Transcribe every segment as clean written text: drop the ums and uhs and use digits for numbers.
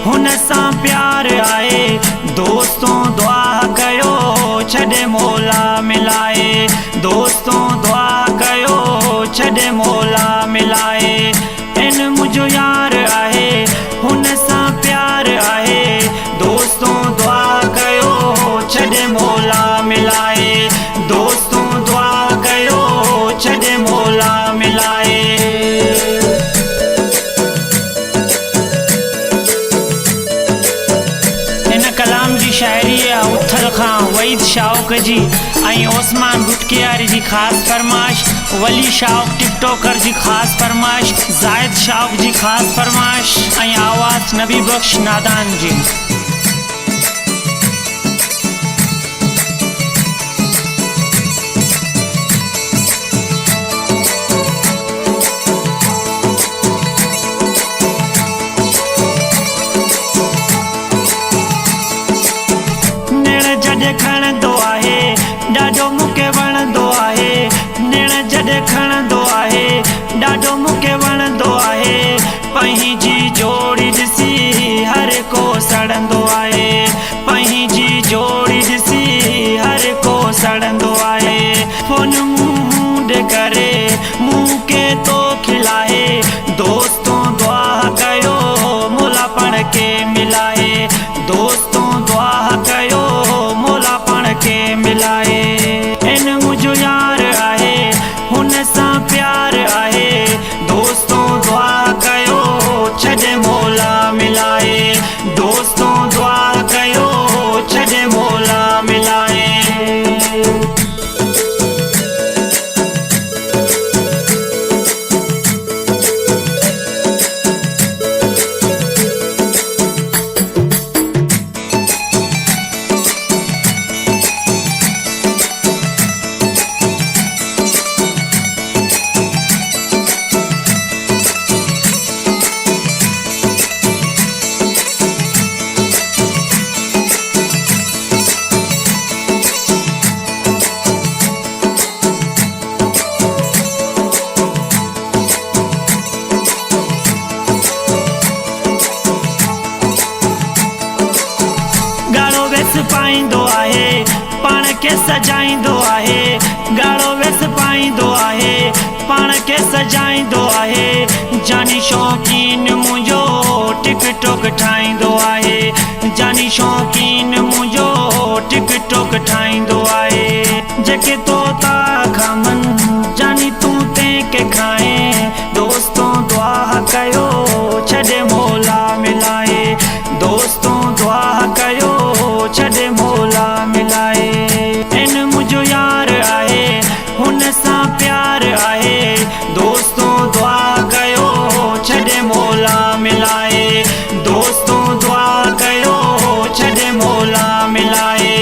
हुन सां प्यार आहे। दोस्तों दुआ कयो छॾे मौला मिलाए। दोस्तों दुआ कयो छॾे मौला मिलाए। इन मुंहिंजो यार आहे हुन सां प्यार आहे। दोस्तों दुआ कयो छॾे मौला मिलाए। दोस्तों दुआ कयो छॾे मौला मिलाए। कलाम जी शायरी आहे उथल खां वहीद शाउक जी ऐं ओस्मान गुटकियारी जी ख़ासि फरमाइश, वली शाउक टिकटॉकर जी ख़ासि फरमाइश, ज़ाहिद शाउक जी ख़ासि फरमाइश ऐं आवाज़ नबी बख्श नादान जी। जॾहिं खणंदो आहे ॾाढो मूंखे वणंदो आहे। ॾिण जॾहिं खणंदो आहे ॾाढो मूंखे वणंदो आहे। पंहिंजी जोड़ी ॾिसी हर को सड़ंदो आहे। पंहिंजी जोड़ी ॾिसी हर को सड़ंदो आहे। फोन मुंहुं ॾे करे मूंखे तो खिलाए। दोस्तों दुआ कयो मौला पाण खे मिलाए। दोस्तों दुआ कयो के मिलाए। इन मुंहिंजो यार आहे हुन सां प्यार आहे। दोस्तों दुआ कयो छॾे मौला मिलाए। दोस्तों दुआ कयो छॾे मौला मिलाए। पाईंदो आहे पाण खे सजाईंदो आहे। ॻाढ़ो वेस पाईंदो आहे पाण खे सजाईंदो आहे। जानी शौक़ीन मुंहिंजो टिकटॉक ठाहींदो आहे। जानी शौक़ीन मुंहिंजो टिकटॉक ठाहींदो आहे। जेके तोता खामन जानी तूं तंहिंखे खाए। दोस्तों दुआ कयो छॾे मौला मिलाए। दोस्तों दुआ कयो छॾे मौला मिलाए। इन मुंहिंजो यार आहे हुन सां प्यार आहे। दोस्तों दुआ कयो छॾे मौला मिलाए। दोस्तों दुआ कयो छॾे मौला मिलाए।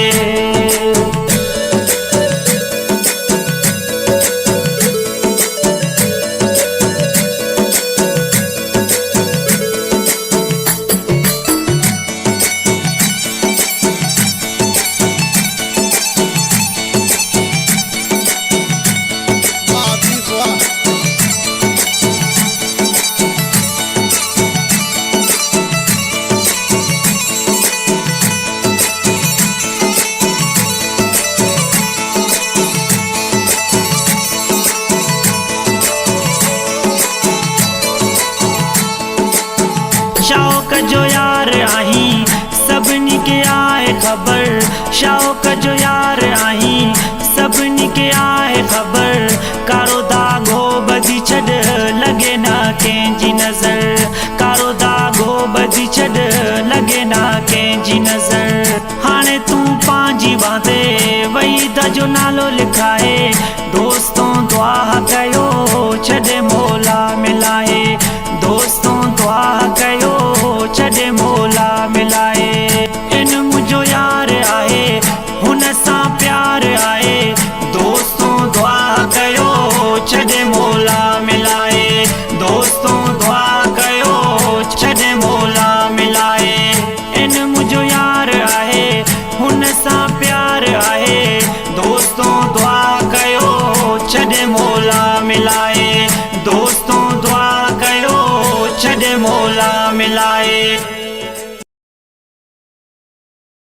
शौक़ जो यार आहीं सभिनी खे आहे ख़बर। शौक़ जो यार आहीं सभिनी खे आहे ख़बर। कारो दागो बधी छॾ लॻे न कंहिंजी नज़र। कारो दागो बधी छॾ लॻे न कंहिंजी नज़र। हाणे तूं पंहिंजी बांदे वहीद जो नालो लिखाए। दोस्तों दुआ कयो छॾे मौला मिलाए। दोस्तों दुआ कयो छॾे मौला मिलाए। इन मुंहिंजो यार आहे हुन सां प्यार आहे। दोस्तों दुआ कयो छॾे मौला मिलाए। दोस्तों दुआ कयो छॾे मौला मिलाए। इन मुंहिंजो यार आहे हुन सां प्यार आहे। दोस्तों दुआ कयो छॾे मौला मिलाए। दोस्तों दुआ कयो छॾे मौला मिलाए।